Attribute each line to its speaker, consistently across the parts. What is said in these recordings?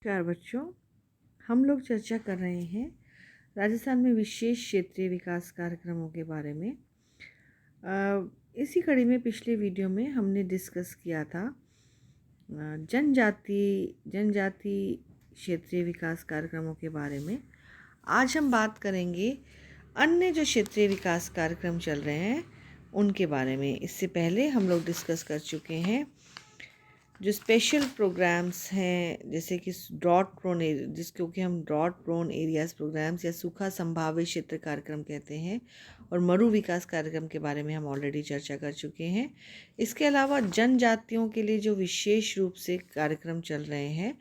Speaker 1: नमस्कार बच्चों। हम लोग चर्चा कर रहे हैं राजस्थान में विशेष क्षेत्रीय विकास कार्यक्रमों के बारे में। इसी कड़ी में पिछले वीडियो में हमने डिस्कस किया था जनजाति क्षेत्रीय विकास कार्यक्रमों के बारे में। आज हम बात करेंगे अन्य जो क्षेत्रीय विकास कार्यक्रम चल रहे हैं उनके बारे में। इससे पहले हम लोग डिस्कस कर चुके हैं जो स्पेशल प्रोग्राम्स हैं, जैसे कि ड्रॉट प्रोन जिसको कि हम ड्रॉट प्रोन एरियाज़ प्रोग्राम्स या सूखा संभावित क्षेत्र कार्यक्रम कहते हैं, और मरु विकास कार्यक्रम के बारे में हम ऑलरेडी चर्चा कर चुके हैं। इसके अलावा जनजातियों के लिए जो विशेष रूप से कार्यक्रम चल रहे हैं,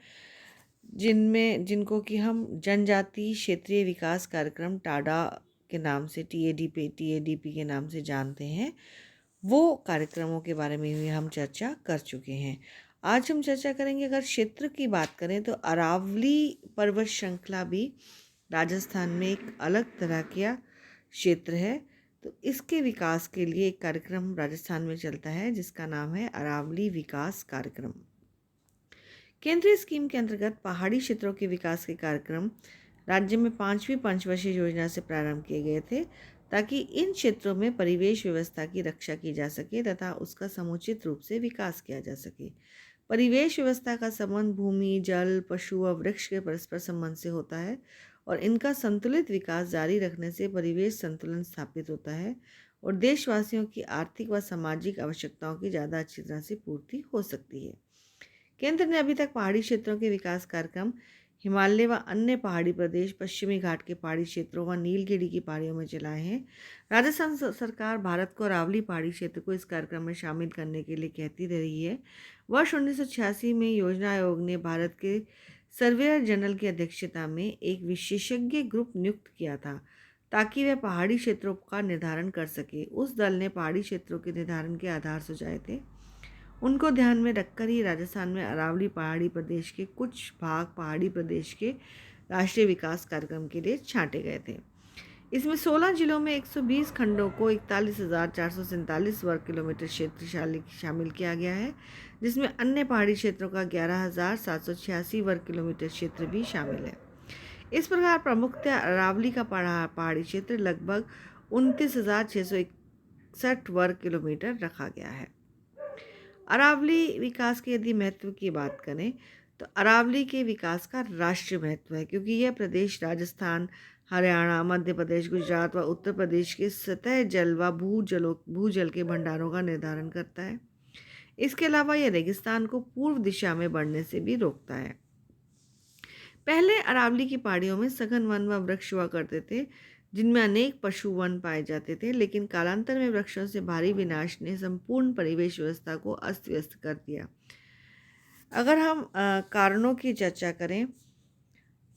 Speaker 1: जिनको कि हम जनजाति क्षेत्रीय विकास कार्यक्रम टाडा के नाम से टीएडीपी के नाम से जानते हैं, वो कार्यक्रमों के बारे में भी हम चर्चा कर चुके हैं। आज हम चर्चा करेंगे, अगर क्षेत्र की बात करें तो अरावली पर्वत श्रृंखला भी राजस्थान में एक अलग तरह का क्षेत्र है। तो इसके विकास के लिए एक कार्यक्रम राजस्थान में चलता है जिसका नाम है अरावली विकास कार्यक्रम। केंद्रीय स्कीम के अंतर्गत पहाड़ी क्षेत्रों के विकास के कार्यक्रम राज्य में 5वीं पंचवर्षीय योजना से प्रारंभ किए गए थे, ताकि इन क्षेत्रों में परिवेश व्यवस्था की रक्षा की जा सके तथा उसका समुचित रूप से विकास किया जा सके। परिवेश व्यवस्था का संबंध भूमि, जल, पशु और वृक्ष के परस्पर संबंध से होता है, और इनका संतुलित विकास जारी रखने से परिवेश संतुलन स्थापित होता है और देशवासियों की आर्थिक व सामाजिक आवश्यकताओं की ज़्यादा अच्छी तरह से पूर्ति हो सकती है। केंद्र ने अभी तक पहाड़ी क्षेत्रों के विकास कार्यक्रम हिमालय व अन्य पहाड़ी प्रदेश, पश्चिमी घाट के पहाड़ी क्षेत्रों व नीलगिरी की पहाड़ियों में चलाए हैं। राजस्थान सरकार भारत को अरावली पहाड़ी क्षेत्र को इस कार्यक्रम में शामिल करने के लिए कहती रही है। वर्ष 1986 में योजना आयोग ने भारत के सर्वेयर जनरल की अध्यक्षता में एक विशेषज्ञ ग्रुप नियुक्त किया था, ताकि वह पहाड़ी क्षेत्रों का निर्धारण कर सके। उस दल ने पहाड़ी क्षेत्रों के निर्धारण के आधार सुझाए थे। उनको ध्यान में रखकर ही राजस्थान में अरावली पहाड़ी प्रदेश के कुछ भाग पहाड़ी प्रदेश के राष्ट्रीय विकास कार्यक्रम के लिए छांटे गए थे। इसमें 16 जिलों में 120 खंडों को 41,447 वर्ग किलोमीटर क्षेत्र शामिल किया गया है, जिसमें अन्य पहाड़ी क्षेत्रों का 11,786 वर्ग किलोमीटर क्षेत्र भी शामिल है। इस प्रकार प्रमुखतः अरावली का पहाड़ी क्षेत्र लगभग 29,661 वर्ग किलोमीटर रखा गया है। अरावली विकास के यदि महत्व की बात करें तो अरावली के विकास का राष्ट्रीय महत्व है, क्योंकि यह प्रदेश राजस्थान, हरियाणा, मध्य प्रदेश, गुजरात व उत्तर प्रदेश के सतह जल व भूजल के भंडारों का निर्धारण करता है। इसके अलावा यह रेगिस्तान को पूर्व दिशा में बढ़ने से भी रोकता है। पहले अरावली की पहाड़ियों में सघन वन व वृक्ष हुआ करते थे, जिनमें अनेक पशु वन पाए जाते थे, लेकिन कालांतर में वृक्षों से भारी विनाश ने संपूर्ण परिवेश व्यवस्था को अस्त व्यस्त कर दिया। अगर हम कारणों की चर्चा करें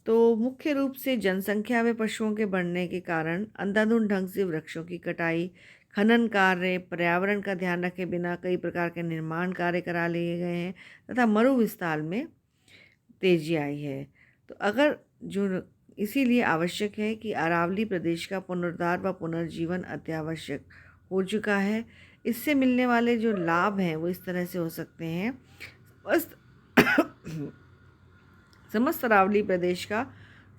Speaker 1: तो मुख्य रूप से जनसंख्या व पशुओं के बढ़ने के कारण अंधाधुंध ढंग से वृक्षों की कटाई, खनन कार्य, पर्यावरण का ध्यान रखे बिना कई प्रकार के निर्माण कार्य करा लिए गए हैं तथा मरु विस्तार में तेजी आई है। तो अगर जो इसीलिए आवश्यक है कि अरावली प्रदेश का पुनरुद्धार व पुनर्जीवन अत्यावश्यक हो चुका है। इससे मिलने वाले जो लाभ हैं वो इस तरह से हो सकते हैं। समस्त अरावली प्रदेश का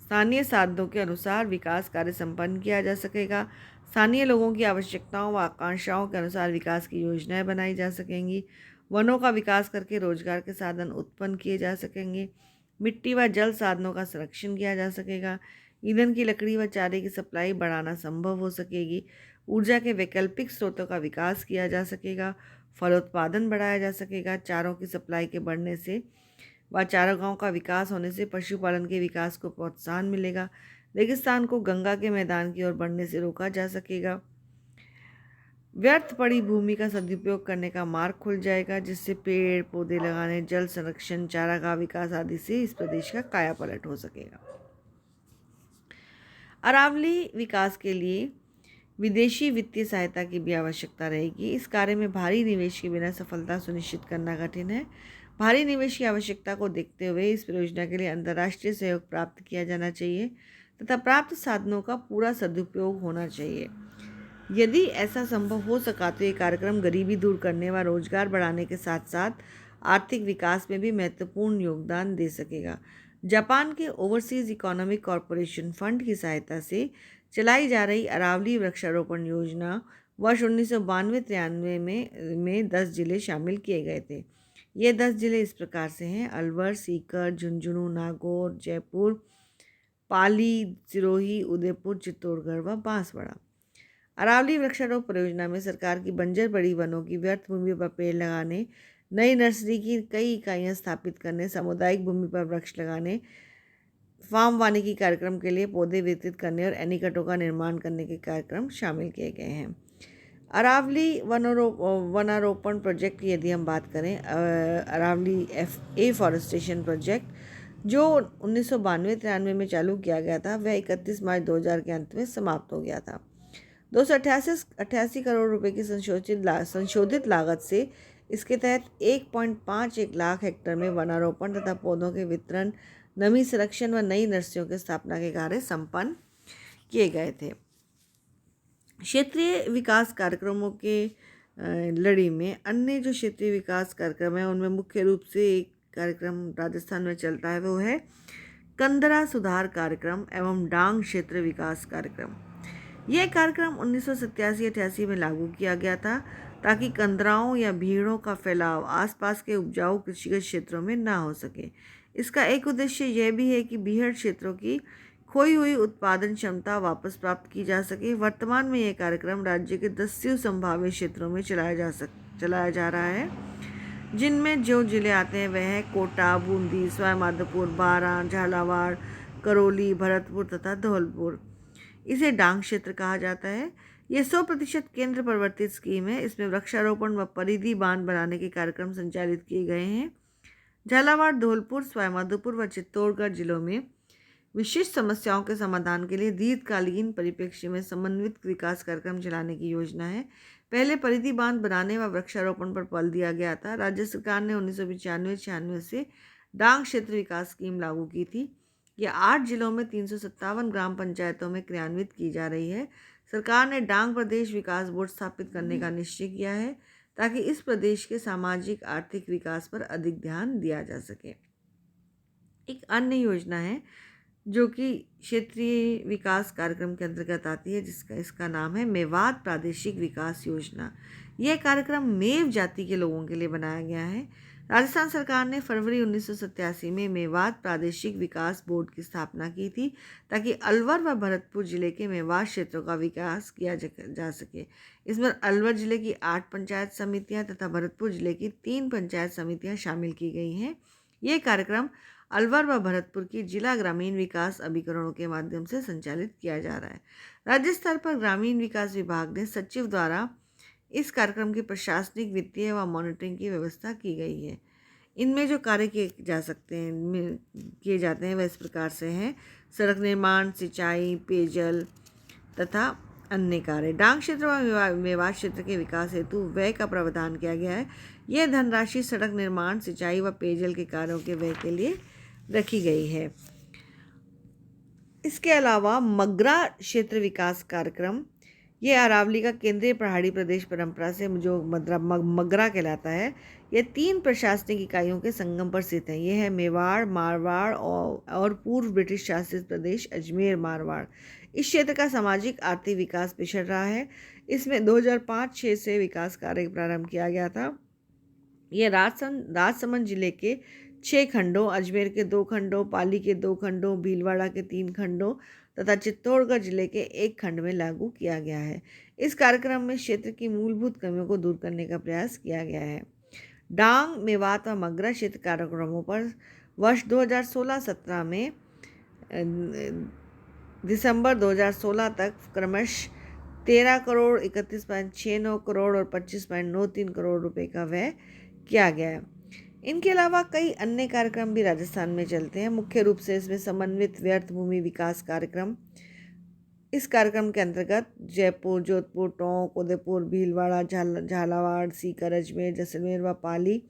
Speaker 1: स्थानीय साधनों के अनुसार विकास कार्य संपन्न किया जा सकेगा। स्थानीय लोगों की आवश्यकताओं व आकांक्षाओं के अनुसार विकास की योजनाएं बनाई जा सकेंगी। वनों का विकास करके रोजगार के साधन उत्पन्न किए जा सकेंगे। मिट्टी व जल साधनों का संरक्षण किया जा सकेगा। ईंधन की लकड़ी व चारे की सप्लाई बढ़ाना संभव हो सकेगी। ऊर्जा के वैकल्पिक स्रोतों का विकास किया जा सकेगा। फलोत्पादन बढ़ाया जा सकेगा। चारों की सप्लाई के बढ़ने से व चारागाहों का विकास होने से पशुपालन के विकास को प्रोत्साहन मिलेगा। रेगिस्तान को गंगा के मैदान की ओर बढ़ने से रोका जा सकेगा। व्यर्थ पड़ी भूमि का सदुपयोग करने का मार्ग खुल जाएगा, जिससे पेड़ पौधे लगाने, जल संरक्षण, चारागाह विकास आदि से इस प्रदेश का कायापलट हो सकेगा। अरावली विकास के लिए विदेशी वित्तीय सहायता की भी आवश्यकता रहेगी। इस कार्य में भारी निवेश के बिना सफलता सुनिश्चित करना कठिन है। भारी निवेश की आवश्यकता को देखते हुए इस परियोजना के लिए अंतर्राष्ट्रीय सहयोग प्राप्त किया जाना चाहिए तथा प्राप्त साधनों का पूरा सदुपयोग होना चाहिए। यदि ऐसा संभव हो सका तो ये कार्यक्रम गरीबी दूर करने व रोजगार बढ़ाने के साथ साथ आर्थिक विकास में भी महत्वपूर्ण योगदान दे सकेगा। जापान के ओवरसीज़ इकोनॉमिक कॉरपोरेशन फंड की सहायता से चलाई जा रही अरावली वृक्षारोपण योजना वर्ष 1992-93 में 10 जिले शामिल किए गए थे। ये 10 जिले इस प्रकार से हैं: अलवर, सीकर, झुंझुनू, नागौर, जयपुर, पाली, सिरोही, उदयपुर, चित्तौड़गढ़ व बांसवाड़ा। अरावली वृक्षारोपण परियोजना में सरकार की बंजर पड़ी वनों की व्यर्थ भूमि पर पेड़ लगाने, नई नर्सरी की कई इकाइयां स्थापित करने, सामुदायिक भूमि पर वृक्ष लगाने, फार्म वानिकी कार्यक्रम के लिए पौधे वितरित करने और एनीकटों का निर्माण करने के कार्यक्रम शामिल किए गए हैं। अरावली वनारोपण प्रोजेक्ट की यदि हम बात करें, अरावली एफॉरेस्टेशन प्रोजेक्ट जो 1992-93 में चालू किया गया था, वह 31 मार्च 2000 के अंत में समाप्त हो गया था। 288 करोड़ रुपए की संशोधित लागत से इसके तहत 1.51 लाख हेक्टेयर में वनारोपण तथा पौधों के वितरण, नमी संरक्षण व नई नर्सरियों की स्थापना के कार्य संपन्न किए गए थे। क्षेत्रीय विकास कार्यक्रमों के लड़ी में अन्य जो क्षेत्रीय विकास कार्यक्रम है, उनमें मुख्य रूप से एक कार्यक्रम राजस्थान में चलता है, वो है कंदरा सुधार कार्यक्रम एवं डांग क्षेत्र विकास कार्यक्रम। यह कार्यक्रम 1987-88 में लागू किया गया था ताकि कंदराओं या भीड़ों का फैलाव आसपास के उपजाऊ कृषिगत क्षेत्रों में ना हो सके। इसका एक उद्देश्य यह भी है कि बीहड़ क्षेत्रों की खोई हुई उत्पादन क्षमता वापस प्राप्त की जा सके। वर्तमान में यह कार्यक्रम राज्य के 10 संभावित क्षेत्रों में चलाया जा रहा है, जिनमें जो जिले आते हैं वह है कोटा, बूंदी, सवाई माधोपुर, बारां, झालावाड़, करौली, भरतपुर तथा धौलपुर। इसे डांग क्षेत्र कहा जाता है। यह 100% केंद्र प्रवर्तित स्कीम है। इसमें वृक्षारोपण व परिधि बांध बनाने के कार्यक्रम संचालित किए गए हैं। झालावाड़, धौलपुर, सवाई माधोपुर व चित्तौड़गढ़ जिलों में विशिष्ट समस्याओं के समाधान के लिए दीर्घकालीन परिप्रेक्ष्य में समन्वित विकास कार्यक्रम चलाने की योजना है। पहले परिधि बांध बनाने व वृक्षारोपण पर बल दिया गया था। राज्य सरकार ने 1995-96 से डांग क्षेत्र विकास स्कीम लागू की थी। यह 8 जिलों में 357 ग्राम पंचायतों में क्रियान्वित की जा रही है। सरकार ने डांग प्रदेश विकास बोर्ड स्थापित करने का निश्चय किया है ताकि इस प्रदेश के सामाजिक आर्थिक विकास पर अधिक ध्यान दिया जा सके। एक अन्य योजना है जो कि क्षेत्रीय विकास कार्यक्रम के अंतर्गत आती है, इसका नाम है मेवात प्रादेशिक विकास योजना। यह कार्यक्रम मेव जाति के लोगों के लिए बनाया गया है। राजस्थान सरकार ने फरवरी 1987 में मेवात प्रादेशिक विकास बोर्ड की स्थापना की थी ताकि अलवर व भरतपुर जिले के मेवात क्षेत्रों का विकास किया जा सके। इसमें अलवर जिले की 8 पंचायत समितियां तथा भरतपुर जिले की 3 पंचायत समितियां शामिल की गई हैं। ये कार्यक्रम अलवर व भरतपुर की जिला ग्रामीण विकास अभिकरणों के माध्यम से संचालित किया जा रहा है। राज्य स्तर पर ग्रामीण विकास विभाग ने सचिव द्वारा इस कार्यक्रम की प्रशासनिक, वित्तीय व मॉनिटरिंग की व्यवस्था की गई है। इनमें जो कार्य किए जाते हैं वह इस प्रकार से हैं: सड़क निर्माण, सिंचाई, पेयजल तथा अन्य कार्य। डांग क्षेत्र व मेवात क्षेत्र के विकास हेतु व्यय का प्रावधान किया गया है। यह धनराशि सड़क निर्माण, सिंचाई व पेयजल के कार्यों के व्यय के लिए रखी गई है। इसके अलावा मगरा क्षेत्र विकास कार्यक्रम, यह अरावली का केंद्रीय पहाड़ी प्रदेश परंपरा से जो मगरा कहलाता है, यह 3 प्रशासनिक इकाइयों के संगम पर स्थित है। यह है मेवाड़, मारवाड़ और पूर्व ब्रिटिश शासित प्रदेश अजमेर मारवाड़। इस क्षेत्र का सामाजिक आर्थिक विकास पिछड़ रहा है। इसमें 2005-06 से विकास कार्य प्रारंभ किया गया था। यह राजसमंद जिले के 6 खंडों, अजमेर के 2 खंडों, पाली के 2 खंडों, भीलवाड़ा के 3 खंडों तथा चित्तौड़गढ़ जिले के 1 खंड में लागू किया गया है। इस कार्यक्रम में क्षेत्र की मूलभूत कमियों को दूर करने का प्रयास किया गया है। डांग, मेवात व मगरा क्षेत्र कार्यक्रमों पर वर्ष 2016-17 में दिसंबर 2016 तक क्रमशः 13 करोड़, 31.69 करोड़ और 25.93 करोड़ रुपए का व्यय किया गया है। इनके अलावा कई अन्य कार्यक्रम भी राजस्थान में चलते हैं। मुख्य रूप से इसमें समन्वित व्यर्थ भूमि विकास कार्यक्रम, इस कार्यक्रम के अंतर्गत जयपुर, जोधपुर, टोंक, उदयपुर, भीलवाड़ा, झालावाड़, सीकर, अजमेर, जैसलमेर व पाली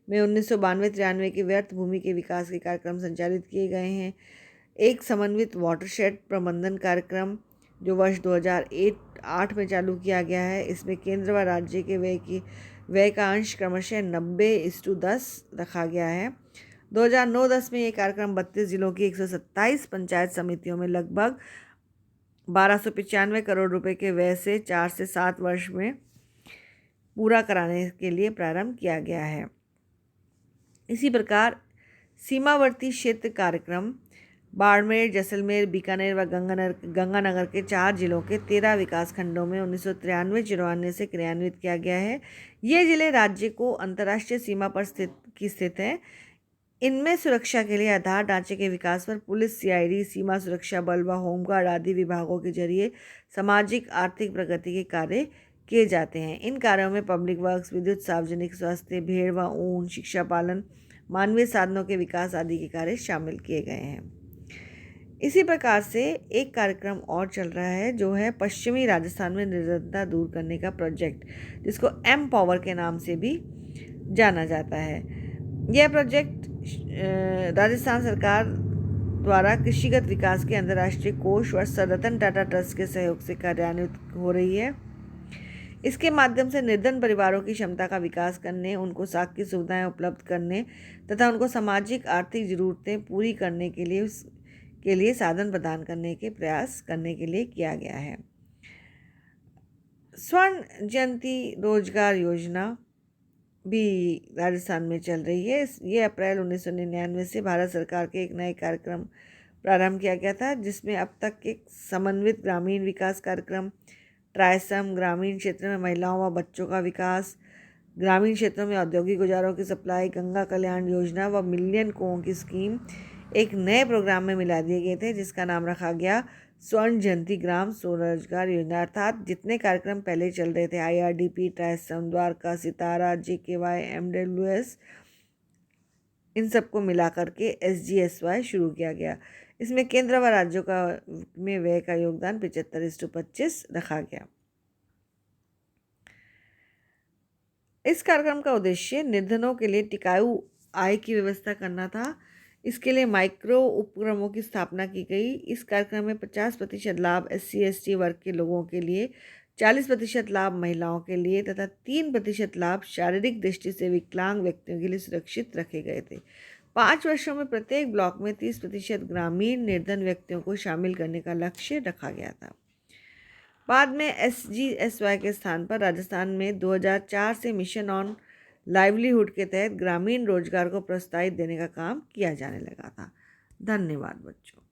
Speaker 1: में 1992-93 के व्यर्थ भूमि के विकास के कार्यक्रम संचालित किए गए हैं। एक समन्वित वाटरशेड प्रबंधन कार्यक्रम जो वर्ष 2008 में चालू किया गया है, इसमें केंद्र व राज्य के व्यय का अंश क्रमशः 90:10 रखा गया है। 2009-10 में ये कार्यक्रम 32 जिलों की 127 पंचायत समितियों में लगभग 1295 करोड़ रुपए के व्यय से 4 से 7 वर्ष में पूरा कराने के लिए प्रारंभ किया गया है। इसी प्रकार सीमावर्ती क्षेत्र कार्यक्रम बाड़मेर, जैसलमेर, बीकानेर व गंगानगर के 4 जिलों के 13 विकास खंडों में 1993-94 से क्रियान्वित किया गया है। ये जिले राज्य को अंतर्राष्ट्रीय सीमा पर स्थित हैं। इनमें सुरक्षा के लिए आधार ढांचे के विकास पर पुलिस, सीआईडी, सीमा सुरक्षा बल व होमगार्ड आदि विभागों के जरिए सामाजिक आर्थिक प्रगति के कार्य किए जाते हैं। इन कार्यों में पब्लिक वर्क्स, विद्युत, सार्वजनिक स्वास्थ्य, भेड़ व ऊन, शिक्षा पालन, मानवीय साधनों के विकास आदि के कार्य शामिल किए गए हैं। इसी प्रकार से एक कार्यक्रम और चल रहा है जो है पश्चिमी राजस्थान में निर्धनता दूर करने का प्रोजेक्ट, जिसको एम पावर के नाम से भी जाना जाता है। यह प्रोजेक्ट राजस्थान सरकार द्वारा कृषिगत विकास के अंतर्राष्ट्रीय कोष व सर रतन टाटा ट्रस्ट के सहयोग से कार्यान्वित हो रही है। इसके माध्यम से निर्धन परिवारों की क्षमता का विकास करने, उनको साख की सुविधाएं उपलब्ध करने तथा उनको सामाजिक आर्थिक ज़रूरतें पूरी करने के लिए साधन प्रदान करने के प्रयास करने के लिए किया गया है। स्वर्ण जयंती रोजगार योजना भी राजस्थान में चल रही है। ये अप्रैल 1999 से भारत सरकार के एक नए कार्यक्रम प्रारंभ किया गया था, जिसमें अब तक एक समन्वित ग्रामीण विकास कार्यक्रम, ट्रायसम, ग्रामीण क्षेत्र में महिलाओं व बच्चों का विकास, ग्रामीण क्षेत्रों में औद्योगिक औजारों की सप्लाई, गंगा कल्याण योजना व मिलियन कुओं की स्कीम एक नए प्रोग्राम में मिला दिए गए थे, जिसका नाम रखा गया स्वर्ण जयंती ग्राम स्वरोजगार योजना। अर्थात जितने कार्यक्रम पहले चल रहे थे, IRDP, ट्रायसम, द्वारका, सितारा, JKY, MWS, इन सबको मिला करके SGSY शुरू किया गया। इसमें केंद्र व राज्यों का में व्यय का योगदान 75:25 रखा गया। इस कार्यक्रम का उद्देश्य निर्धनों के लिए टिकाऊ आय की व्यवस्था करना था। इसके लिए माइक्रो उपक्रमों की स्थापना की गई। इस कार्यक्रम में 50% लाभ SC/ST वर्ग के लोगों के लिए, 40% लाभ महिलाओं के लिए तथा 3% लाभ शारीरिक दृष्टि से विकलांग व्यक्तियों के लिए सुरक्षित रखे गए थे। 5 वर्षों में प्रत्येक ब्लॉक में 30% ग्रामीण निर्धन व्यक्तियों को शामिल करने का लक्ष्य रखा गया था। बाद में SGSY के स्थान पर राजस्थान में 2004 से मिशन ऑन लाइवलीहुड के तहत ग्रामीण रोजगार को प्रोत्साहित देने का काम किया जाने लगा था। धन्यवाद बच्चों।